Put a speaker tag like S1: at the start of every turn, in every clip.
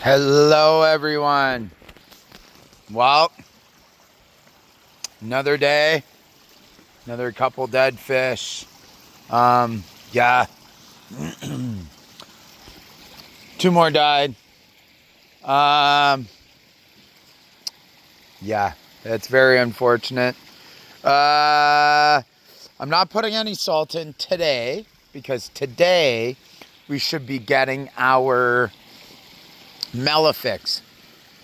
S1: Hello, everyone. Well, another day, another couple dead fish. Yeah, two more died. Um, yeah, it's very unfortunate. I'm not putting any salt in today because today we should be getting our Melifix.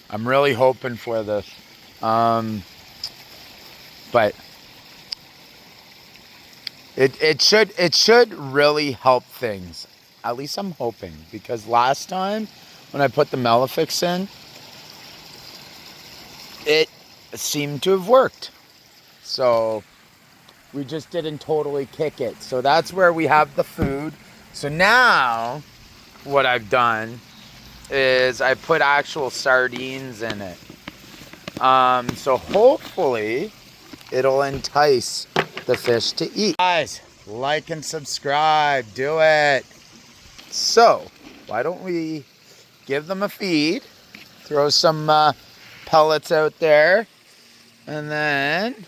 S1: I'm really hoping for this. But it should really help things. At least I'm hoping, because last time when I put the Melifix in, it seemed to have worked. So we just didn't totally kick it. So that's where we have the food. So now what I've done is I put actual sardines in it. So hopefully it'll entice the fish to eat. Guys, like and subscribe. Do it. So why don't we give them a feed, throw some pellets out there, and then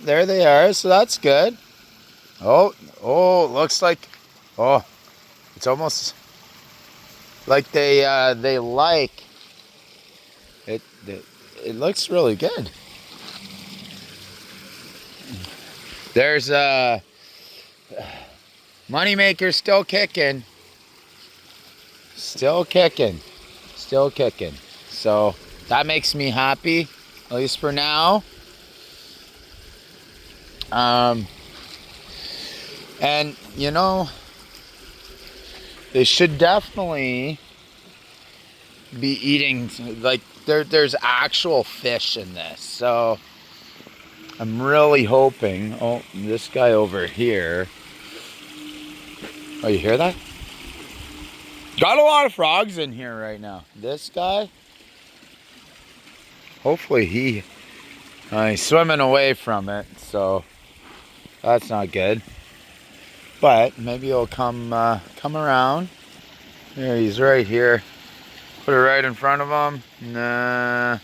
S1: there they are. So that's good. Oh, looks like, oh, it's almost like they like it. It looks really good. There's Moneymaker still kicking. Still kicking. Still kicking. So that makes me happy, at least for now. And you know, they should definitely be eating, like, there's actual fish in this. So I'm really hoping. Oh, this guy over here. Oh, you hear that? Got a lot of frogs in here right now. This guy, hopefully he's swimming away from it, so that's not good. But maybe he'll come around. There, he's right here. Put it right in front of him. Nah,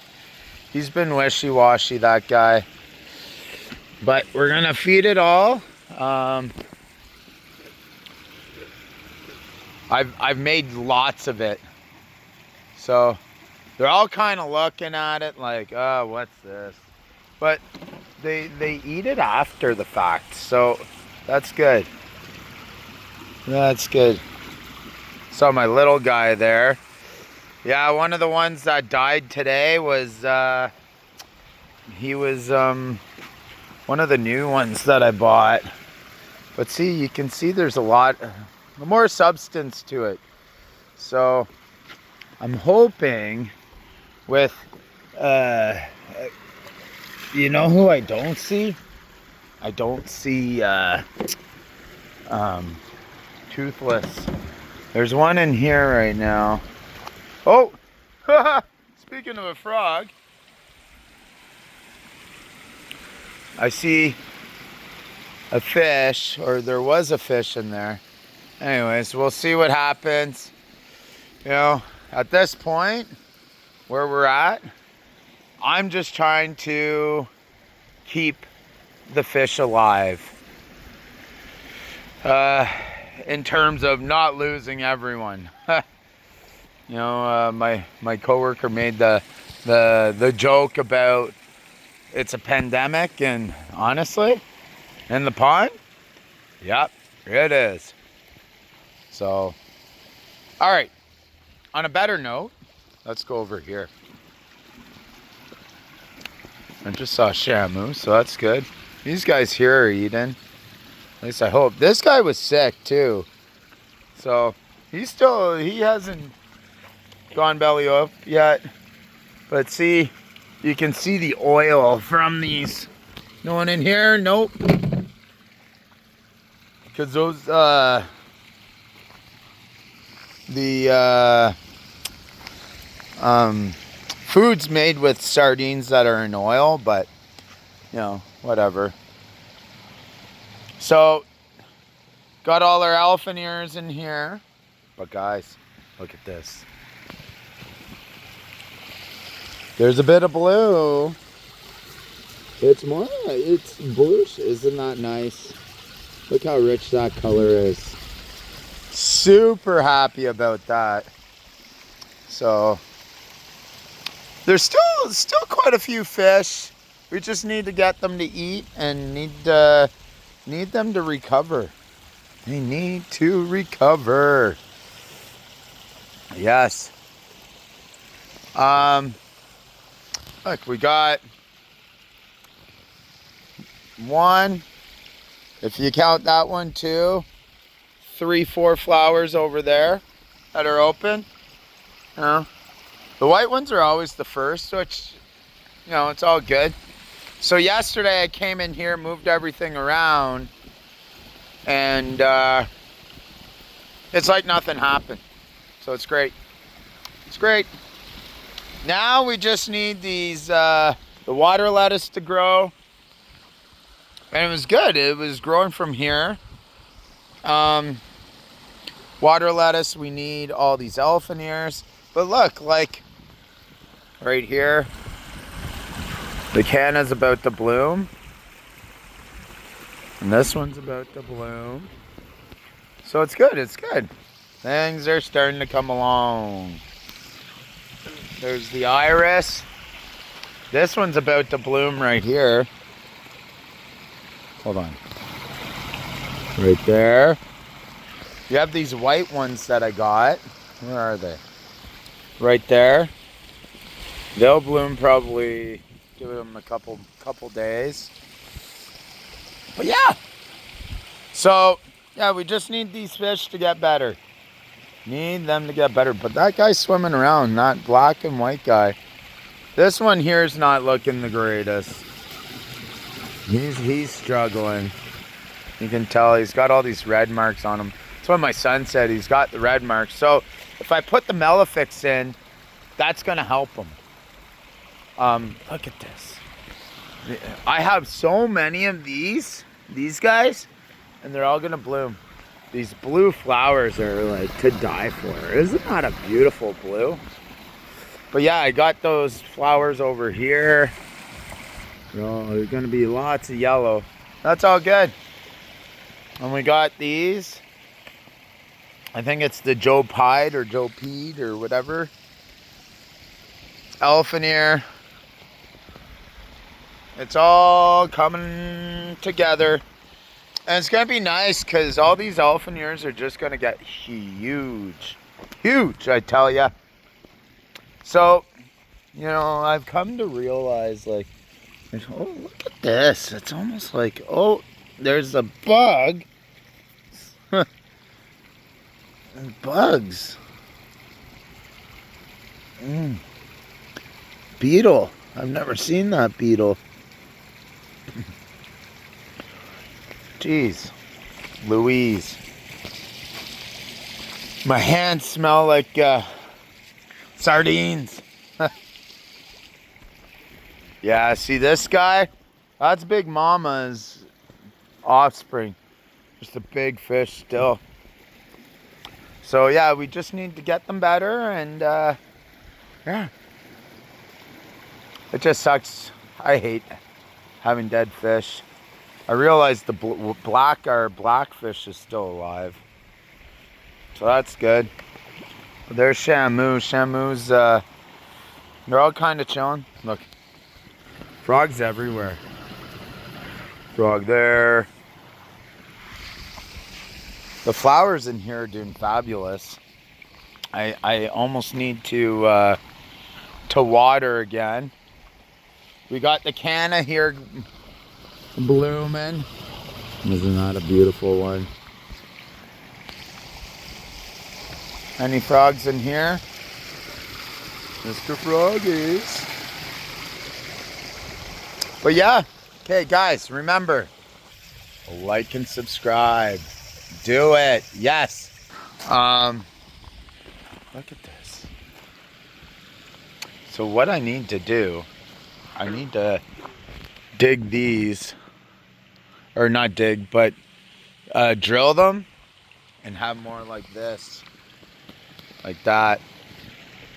S1: he's been wishy-washy, that guy. But we're gonna feed it all. I've made lots of it, so they're all kind of looking at it like, oh, what's this? But they eat it after the fact, so that's good. That's good. Saw my little guy there. Yeah, one of the ones that died today was he was one of the new ones that I bought. But see, you can see there's a lot more substance to it. So I'm hoping with you know who I don't see? I don't see Toothless. There's one in here right now. Oh, speaking of a frog, I see a fish, or there was a fish in there. Anyways, we'll see what happens. You know, at this point, where we're at, I'm just trying to keep the fish alive. In terms of not losing everyone. You know, my coworker made the joke about it's a pandemic, and honestly, in the pond, yep, it is. So, all right. On a better note, let's go over here. I just saw Shamu, so that's good. These guys here are eating. At least I hope. This guy was sick too, so he hasn't gone belly up yet. But see, you can see the oil from these. No one in here? Nope. Because those the food's made with sardines that are in oil, but you know, whatever. So got all our elephant ears in here. But guys, look at this. There's a bit of blue. It's bluish. Isn't that nice? Look how rich that color is. Super happy about that. So there's still quite a few fish. We just need to get them to eat and need them to recover. They need to recover. Yes. Look, we got one, if you count that one, 2, 3, 4 flowers over there that are open. The white ones are always the first, which, it's all good. So yesterday I came in here, moved everything around, and it's like nothing happened. So it's great. It's great. Now we just need these, the water lettuce to grow. And it was good. It was growing from here. Water lettuce, we need all these elephant ears. But look, like right here, the canna's about to bloom. And this one's about to bloom. So it's good, it's good. Things are starting to come along. There's the iris. This one's about to bloom right here. Hold on. Right there. You have these white ones that I got. Where are they? Right there. They'll bloom probably, give them a couple days. But yeah. So, yeah, we just need these fish to get better. Need them to get better. But that guy's swimming around, that black and white guy. This one here is not looking the greatest. He's struggling. You can tell he's got all these red marks on him. That's what my son said. He's got the red marks. So if I put the Melafix in, that's going to help him. Look at this. I have so many of these guys, and they're all going to bloom. These blue flowers are like to die for. Isn't that a beautiful blue? But yeah, I got those flowers over here. There's going to be lots of yellow. That's all good. And we got these. I think it's the Joe Pied or Joe Peed or whatever. Elephant ear. It's all coming together. And it's going to be nice because all these elephant ears are just going to get huge. Huge, I tell ya. So, I've come to realize, like, oh, look at this. It's almost like, oh, there's a bug. Bugs. Beetle. I've never seen that beetle. Jeez. Louise. My hands smell like sardines. Yeah, see this guy? That's Big Mama's offspring. Just a big fish still. So yeah, we just need to get them better, and yeah. It just sucks. I hate having dead fish. I realized the blackfish is still alive. So that's good. But there's Shamu. Shamu's, they're all kind of chilling. Look. Frogs everywhere. Frog there. The flowers in here are doing fabulous. I almost need to water again. We got the canna here blooming. Isn't that a beautiful one? Any frogs in here? Mr. Froggies. But yeah, okay guys, remember, like and subscribe. Do it, yes. Look at this. So what I need to do, I need to dig these, or not dig, but drill them and have more like this, like that.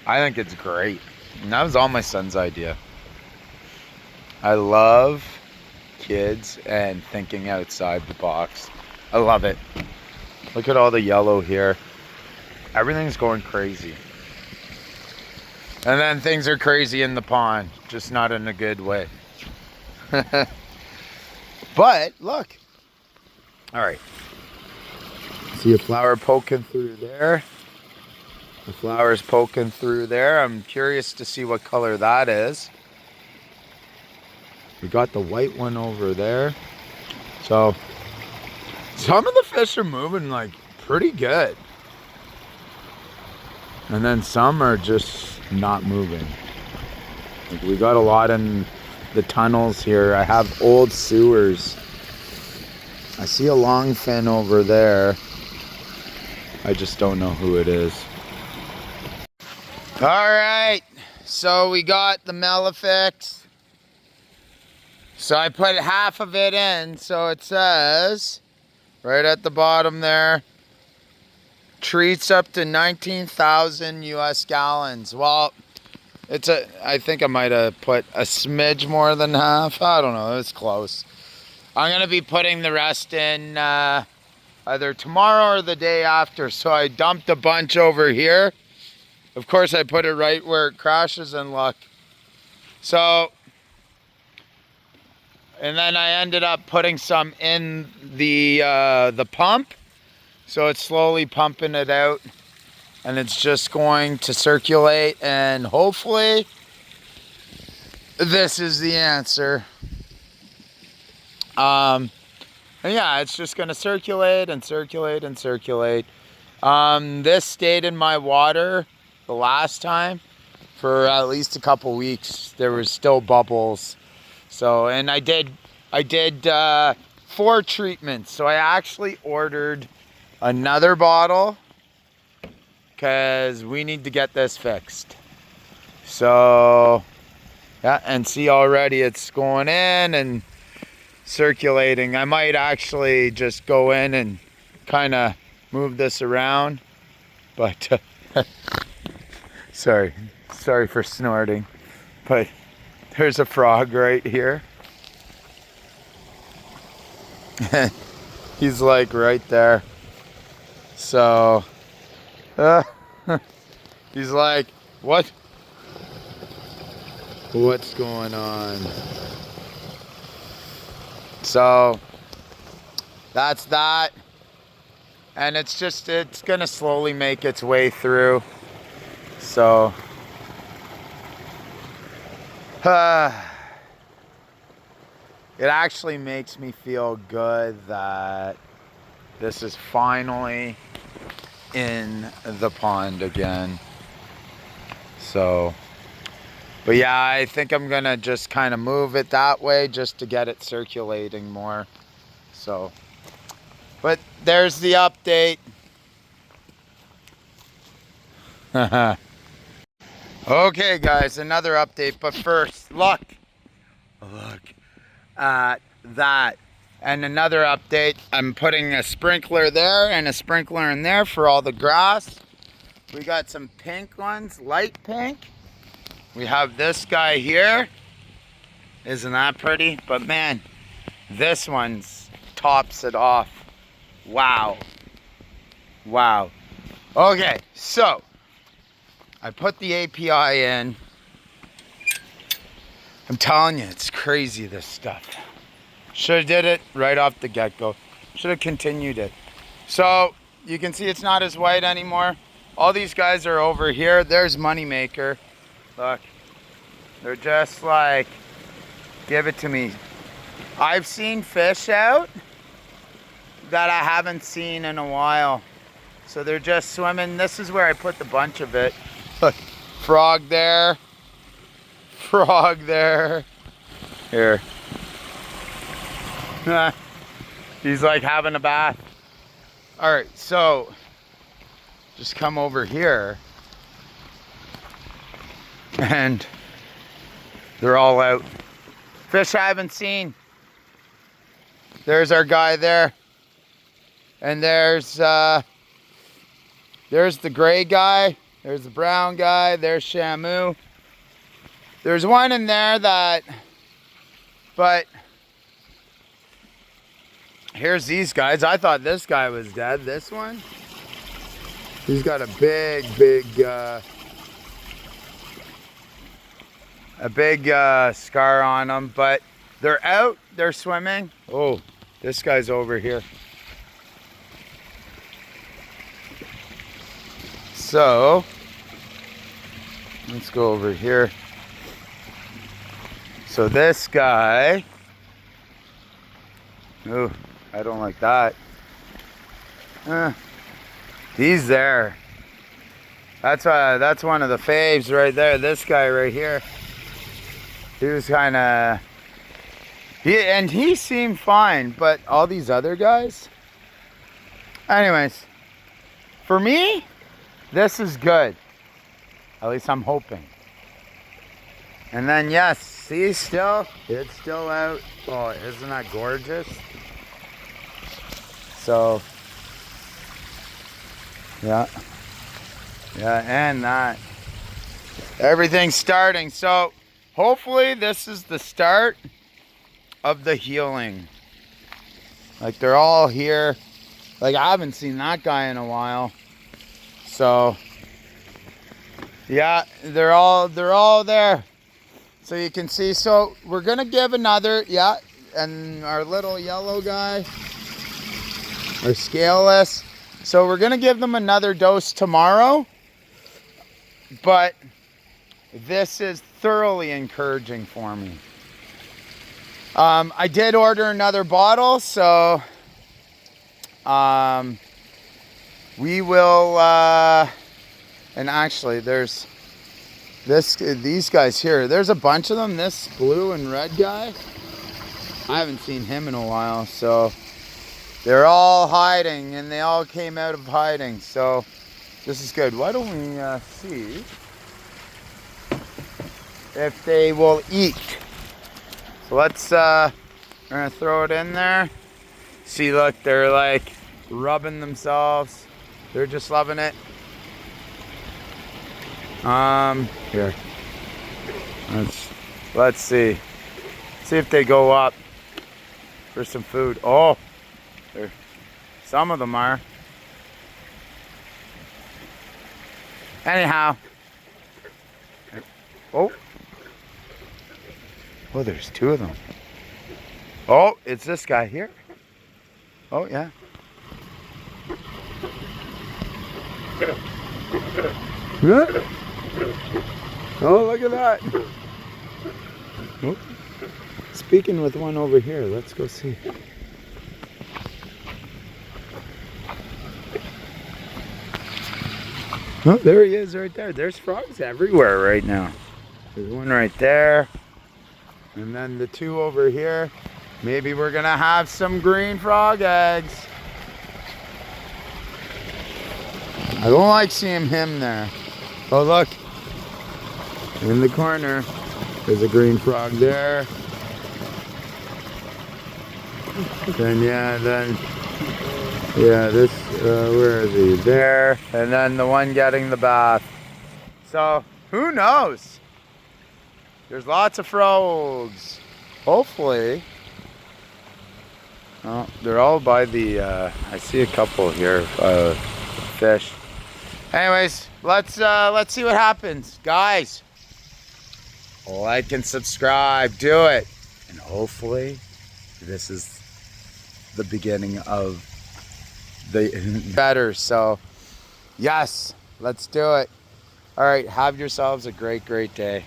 S1: I think it's great. And that was all my son's idea. I love kids and thinking outside the box. I love it. Look at all the yellow here. Everything's going crazy. And then things are crazy in the pond, just not in a good way. But look. All right. See a flower poking through there. The flower's poking through there. I'm curious to see what color that is. We got the white one over there. So some of the fish are moving like pretty good. And then some are just not moving. Like we got a lot in the tunnels here. I have old sewers. I see a longfin over there. I just don't know who it is. All right, so we got the Malefics. So I put half of it in, so it says right at the bottom there, treats up to 19,000 US gallons. Well, I think I might have put a smidge more than half. I don't know, it's close. I'm gonna be putting the rest in either tomorrow or the day after. So I dumped a bunch over here. Of course, I put it right where it crashes, and look. So, and then I ended up putting some in the pump. So it's slowly pumping it out, and it's just going to circulate, and hopefully this is the answer. And yeah, it's just going to circulate and circulate and circulate. This stayed in my water the last time for at least a couple weeks. There was still bubbles. So, and I did 4 treatments. So I actually ordered another bottle because we need to get this fixed. So yeah, and see already it's going in and circulating. I might actually just go in and kind of move this around, but sorry for snorting, but there's a frog right here. He's like right there. So he's like, what's going on? So that's that. And it's gonna slowly make its way through. So it actually makes me feel good that this is finally in the pond again. So, but yeah, I think I'm gonna just kind of move it that way just to get it circulating more. So, but there's the update. Okay guys, another update, but first look at that. And another update, I'm putting a sprinkler there and a sprinkler in there for all the grass. We got some pink ones, light pink. We have this guy here. Isn't that pretty? But man, this one's tops it off. Wow. Wow. Okay, so I put the API in. I'm telling you, it's crazy, this stuff. Should have did it right off the get-go. Should have continued it. So you can see it's not as white anymore. All these guys are over here. There's Moneymaker. Look, they're just like, give it to me. I've seen fish out that I haven't seen in a while. So they're just swimming. This is where I put the bunch of it. Look, frog there. Frog there. Here. He's like having a bath. All right, so just come over here and they're all out. Fish I haven't seen. There's our guy there. And there's the gray guy. There's the brown guy. There's Shamu. There's one in there that, but here's these guys. I thought this guy was dead. This one, he's got a big scar on him, but they're out, they're swimming. Oh, this guy's over here. So, let's go over here. So this guy, oh, I don't like that. He's there. That's one of the faves right there. This guy right here. He was kind of, he seemed fine, but all these other guys. Anyways, for me, this is good. At least I'm hoping. And then yes, see, it's still out. Oh, isn't that gorgeous? So, yeah, and that. Everything's starting. So, hopefully this is the start of the healing. Like, they're all here. Like, I haven't seen that guy in a while. So, yeah, they're all there. So you can see. So we're gonna give another, yeah, and our little yellow guy, our scaleless. So we're gonna give them another dose tomorrow. But this is thoroughly encouraging for me. I did order another bottle, so we will, and actually there's these guys here. There's a bunch of them. This blue and red guy, I haven't seen him in a while, so they're all hiding, and they all came out of hiding, so this is good. Why don't we see if they will eat? So let's, we're gonna throw it in there. See, look, they're like rubbing themselves. They're just loving it. Here. Let's see. See if they go up for some food. Oh, some of them are. Anyhow. Oh. Oh, there's two of them. Oh, it's this guy here. Oh, yeah. Good. Oh, look at that. Oh. Speaking with one over here. Let's go see. Oh, there he is right there. There's frogs everywhere right now. There's one right there. And then the two over here. Maybe we're going to have some green frog eggs. I don't like seeing him there. Oh, look. In the corner. There's a green frog there. Then, this, where is he? There. And then the one getting the bath. So, who knows? There's lots of frogs. Hopefully. Oh, they're all by the, I see a couple here, fish. Anyways, let's see what happens. Guys, like and subscribe. Do it. And hopefully, this is the beginning of the better. So, yes, let's do it. All right, have yourselves a great day.